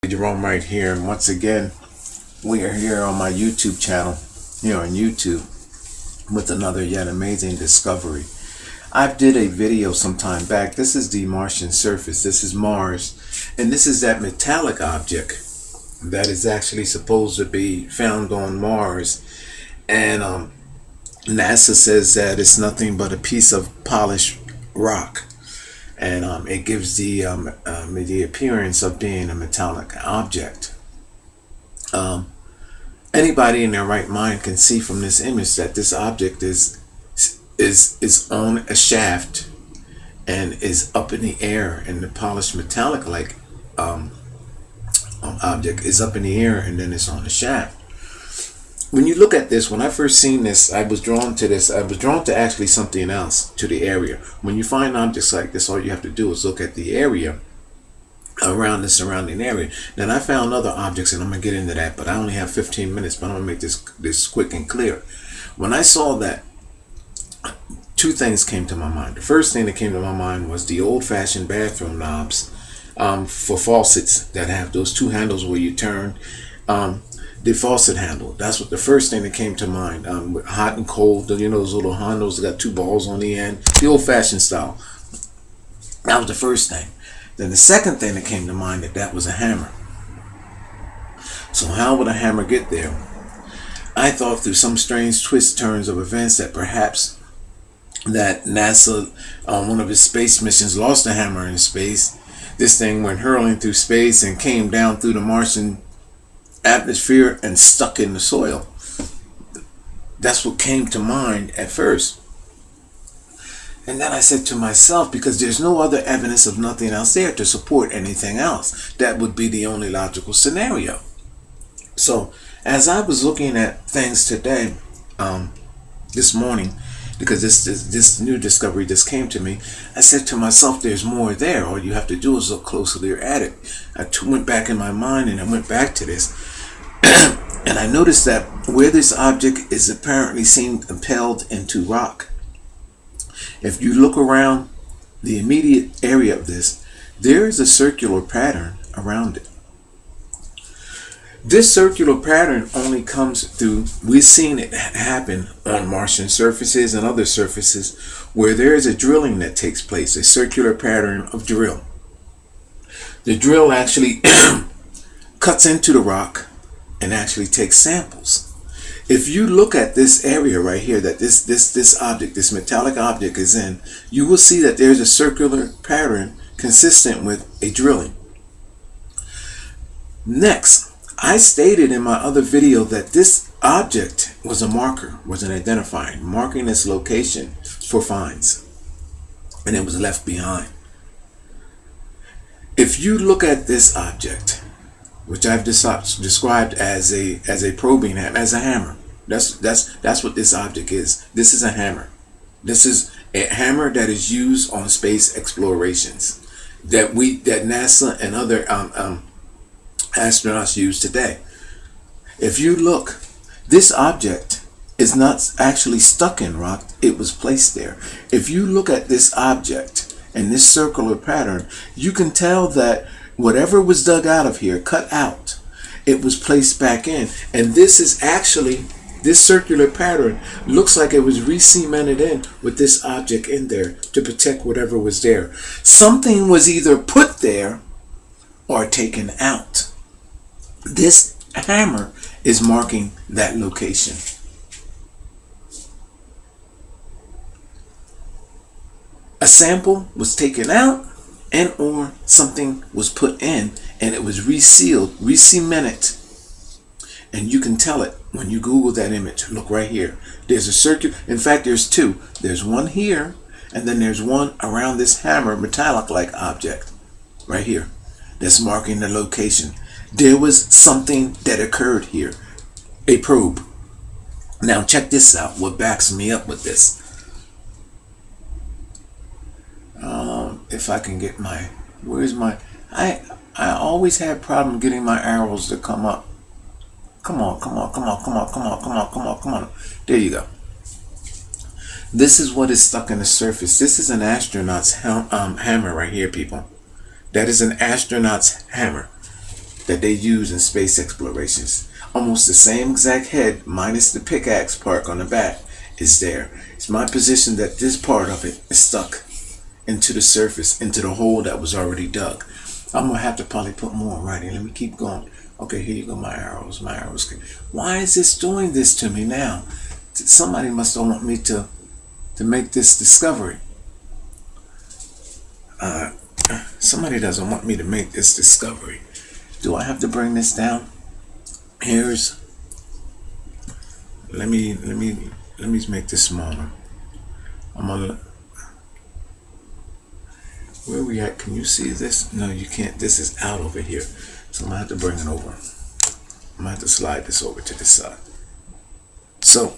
Jerome Wright here, and once again we are here on my YouTube channel here on YouTube with another yet amazing discovery. I did a video some time back. This is the Martian surface. This is Mars, and this is that metallic object that is actually supposed to be found on Mars, and NASA says that it's nothing but a piece of polished rock, and it gives the appearance of being a metallic object. Anybody in their right mind can see from this image that this object is on a shaft and is up in the air, and the polished metallic like object is up in the air, and then it's on the shaft. When you look at this, when I first seen this, I was drawn to this. I was drawn to actually something else, to the area. When you find objects like this, all you have to do is look at the area around the surrounding area. Then I found other objects, and I'm going to get into that, but I only have 15 minutes, but I'm going to make this quick and clear. When I saw that, two things came to my mind. The first thing that came to my mind was the old-fashioned bathroom knobs for faucets that have those two handles where you turn. The faucet handle. That's what the first thing that came to mind. With hot and cold, you know, those little handles that got two balls on the end, the old-fashioned style. That was the first thing. Then the second thing that came to mind, that was a hammer. So how would a hammer get there? I thought through some strange twist turns of events that perhaps that NASA on one of its space missions lost a hammer in space. This thing went hurling through space and came down through the Martian atmosphere and stuck in the soil. That's what came to mind at first. And then I said to myself, because there's no other evidence of nothing else there to support anything else, that would be the only logical scenario. So as I was looking at things today, this morning, because this new discovery just came to me, I said to myself, there's more there. All you have to do is look closely at it. I went back in my mind and I went back to this. And I noticed that where this object is apparently seen impaled into rock, if you look around the immediate area of this, there is a circular pattern around it. This circular pattern only comes through, we've seen it happen on Martian surfaces and other surfaces where there is a drilling that takes place, a circular pattern of drill. The drill actually cuts into the rock and actually takes samples. If you look at this area right here that this object, this metallic object is in, you will see that there's a circular pattern consistent with a drilling. Next, I stated in my other video that this object was a marker, was an identifier, marking its location for finds, and it was left behind. If you look at this object, which I've described as a probing hammer, as a hammer, that's what this object is. This is a hammer. This is a hammer that is used on space explorations that NASA and other astronauts use today. If you look, this object is not actually stuck in rock, it was placed there. If you look at this object and this circular pattern, you can tell that whatever was dug out of here, cut out, it was placed back in. And this is actually, this circular pattern looks like it was re-cemented in with this object in there to protect whatever was there. Something was either put there or taken out. This hammer is marking that location. A sample was taken out, and or something was put in and it was resealed, re-cemented. And you can tell it when you Google that image. Look right here. There's a circular, in fact there's two. There's one here, and then there's one around this hammer, metallic-like object right here that's marking the location. There was something that occurred here, a probe. Now check this out, what backs me up with this. If I can get my, where's my, I always have problem getting my arrows to come up. Come on. There you go. This is what is stuck in the surface. This is an astronaut's hammer right here, people. That is an astronaut's hammer. that they use in space explorations. Almost the same exact head, minus the pickaxe part on the back, is there. It's my position that this part of it is stuck into the surface, into the hole that was already dug. I'm gonna have to probably put more writing. Let me keep going. Okay, here you go, my arrows, my arrows. Why is this doing this to me now? Somebody must have want me to make this discovery. Somebody doesn't want me to make this discovery. Do I have to bring this down? Let me make this smaller. I'm gonna, where we at? Can you see this? No, you can't. This is out over here. So I'm gonna have to bring it over. I'm gonna have to slide this over to this side. So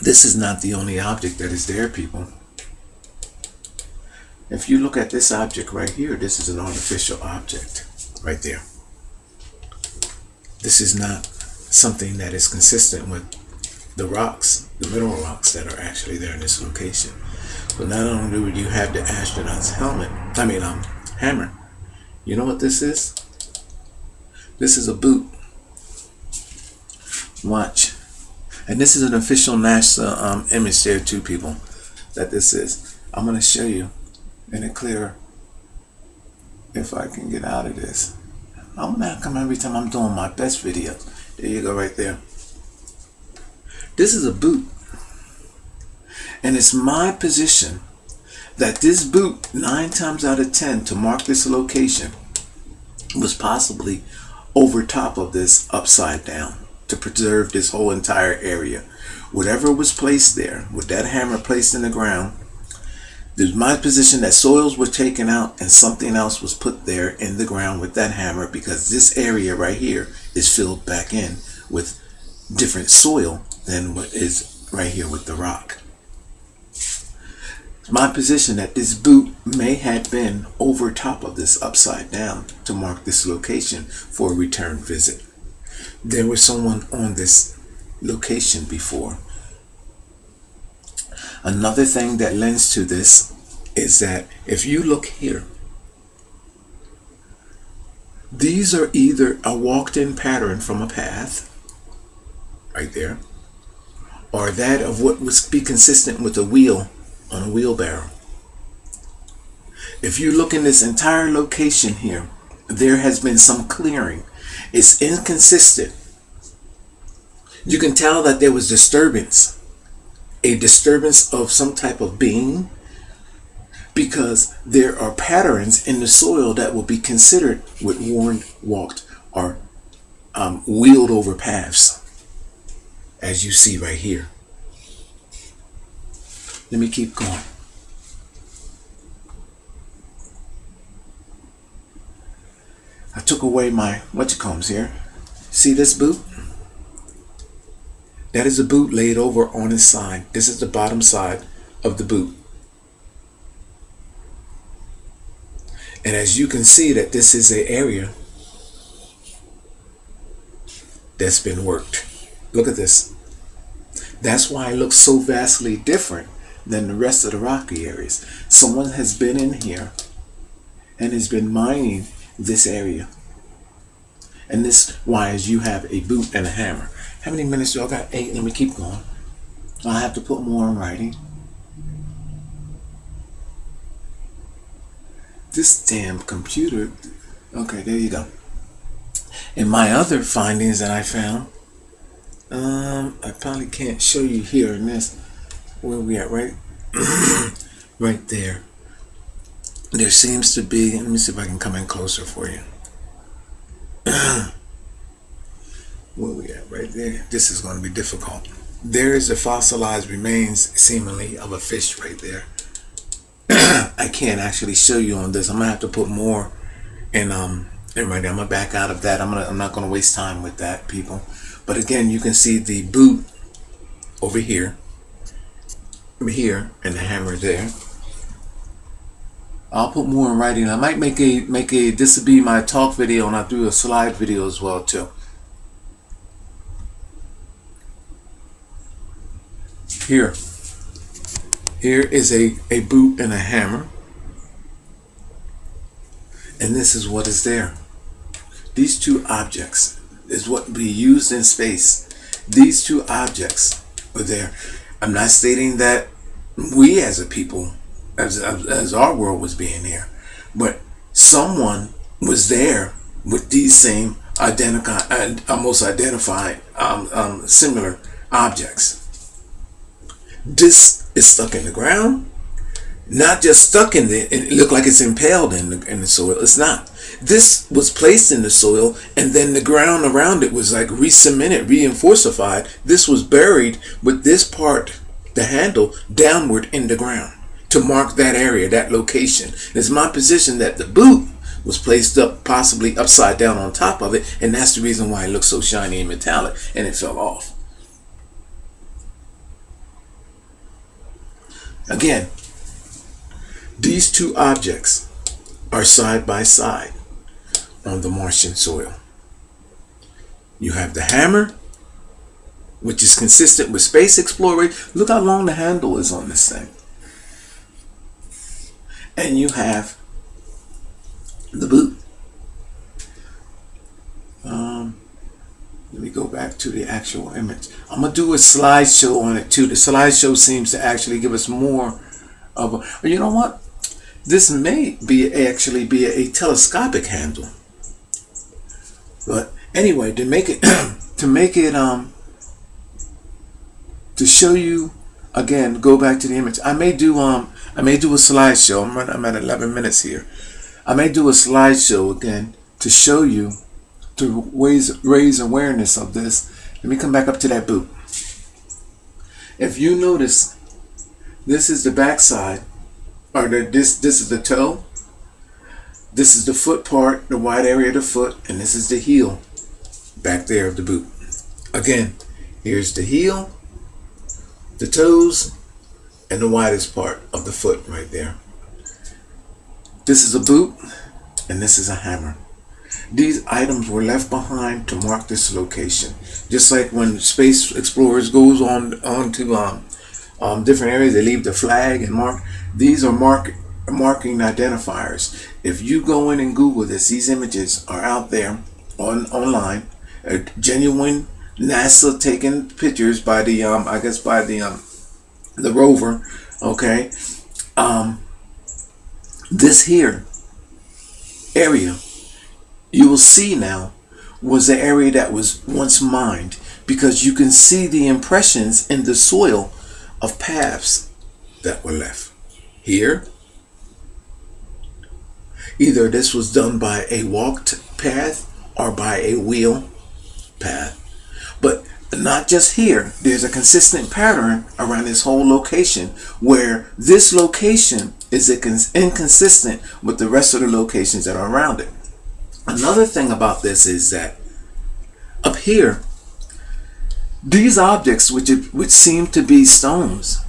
this is not the only object that is there, people. If you look at this object right here, this is an artificial object right there. This is not something that is consistent with the rocks, the mineral rocks that are actually there in this location. But not only do you have the astronaut's hammer. You know what this is? This is a boot. Watch. And this is an official NASA image there too, people, that this is. I'm going to show you in a clearer, if I can get out of this. I'm going to come every time I'm doing my best video. There you go, right there. This is a boot. And it's my position that this boot, 9 times out of 10, to mark this location, was possibly over top of this upside down to preserve this whole entire area. Whatever was placed there, with that hammer placed in the ground, there's my position that soils were taken out and something else was put there in the ground with that hammer, because this area right here is filled back in with different soil than what is right here with the rock. It's my position that this boot may have been over top of this upside down to mark this location for a return visit. There was someone on this location before. Another thing that lends to this is that if you look here, these are either a walked-in pattern from a path, right there, or that of what would be consistent with a wheel on a wheelbarrow. If you look in this entire location here, there has been some clearing. It's inconsistent. You can tell that there was disturbance, a disturbance of some type of being, because there are patterns in the soil that will be considered with worn, walked, or wheeled over paths, as you see right here. Let me keep going. I took away my whatchacombs here. See this boot? That is a boot laid over on its side. This is the bottom side of the boot. And as you can see, that this is an area that's been worked. Look at this. That's why it looks so vastly different than the rest of the rocky areas. Someone has been in here and has been mining this area. And this why is you have a boot and a hammer. How many minutes do I got? 8. Let me keep going. I have to put more in writing. This damn computer. Okay, there you go. And my other findings that I found, I probably can't show you here in this. Where we at, right? Right there. There seems to be, let me see if I can come in closer for you. Where we at, right there? This is going to be difficult. There is the fossilized remains, seemingly, of a fish right there. I can't actually show you on this. I'm gonna have to put more in right there. I'm gonna back out of that. I'm not gonna waste time with that, people. But again, you can see the boot over here, and the hammer there. I'll put more in writing. I might make a this will be my talk video, and I'll do a slide video as well too. Here is a boot and a hammer, and this is what is there. these two objects is what we used in space. These two objects were there. I'm not stating that we as a people, as our world was being here, but someone was there with these same almost identified similar objects. This is stuck in the ground. Not just stuck in there, it looked like it's impaled in the soil. It's not. This was placed in the soil, and then the ground around it was like re-cemented, reinforcified. This was buried with this part, the handle, downward in the ground to mark that area, that location. It's my position that the boot was placed up, possibly upside down on top of it, and that's the reason why it looks so shiny and metallic, and it fell off. Again, these two objects are side by side on the Martian soil. You have the hammer, which is consistent with space exploration. Look how long the handle is on this thing. And you have the boot. Let me go back to the actual image. I'm going to do a slideshow on it too. The slideshow seems to actually give us more of a... You know what? This may actually be a telescopic handle. But anyway, to make it to show you again, go back to the image. I may do a slideshow. I'm at 11 minutes here. I may do a slideshow again to show you, to raise awareness of this. Let me come back up to that boot. If you notice, this is the back side, or this is the toe. This is the foot part, the wide area of the foot, and this is the heel back there of the boot. Again, here's the heel, the toes, and the widest part of the foot right there. This is a boot, and this is a hammer. These items were left behind to mark this location. Just like when space explorers goes on to different areas, they leave the flag and mark. These are marking identifiers. If you go in and Google this, these images are out there online. Genuine NASA taken pictures by the the rover. Okay, this here area you will see now was the area that was once mined, because you can see the impressions in the soil of paths that were left here. Either this was done by a walked path or by a wheel path. But not just here. There's a consistent pattern around this whole location, where this location is inconsistent with the rest of the locations that are around it. Another thing about this is that up here, these objects which seem to be stones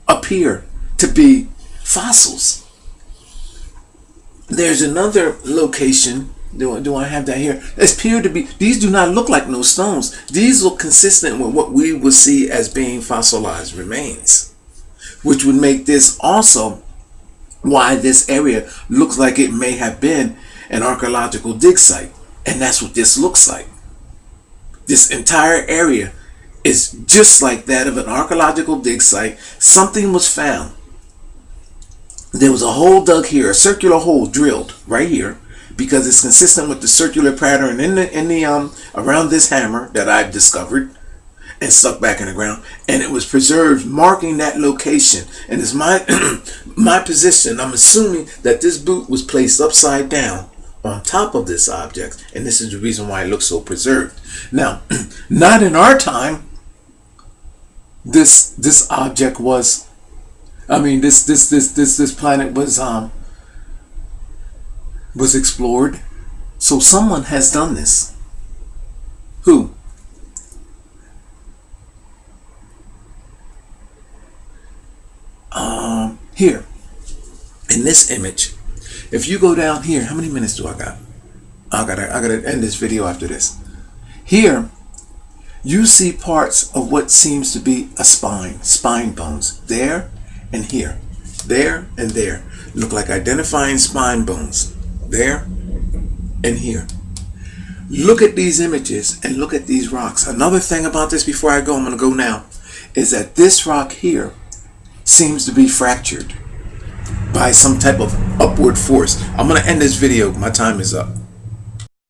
appear to be fossils. There's another location. Do I have that here? Appear to be. These do not look like no stones. These look consistent with what we would see as being fossilized remains, which would make this also why this area looks like it may have been an archaeological dig site. And that's what this looks like. This entire area is just like that of an archaeological dig site. Something was found. There was a hole dug here, a circular hole drilled right here, because it's consistent with the circular pattern in the around this hammer that I've discovered and stuck back in the ground, and it was preserved, marking that location. And it's my my position. I'm assuming that this boot was placed upside down on top of this object, and this is the reason why it looks so preserved. Now, not in our time. This object was, I mean, this planet was explored. So someone has done this. Who? Here in this image, if you go down here, how many minutes do I got? I gotta end this video after this. Here you see parts of what seems to be a spine bones there and here, there and there. Look like identifying spine bones there and here. Look at these images and look at these rocks. Another thing about this before I go, I'm going to go now, is that this rock here seems to be fractured by some type of upward force. I'm going to end this video. My time is up.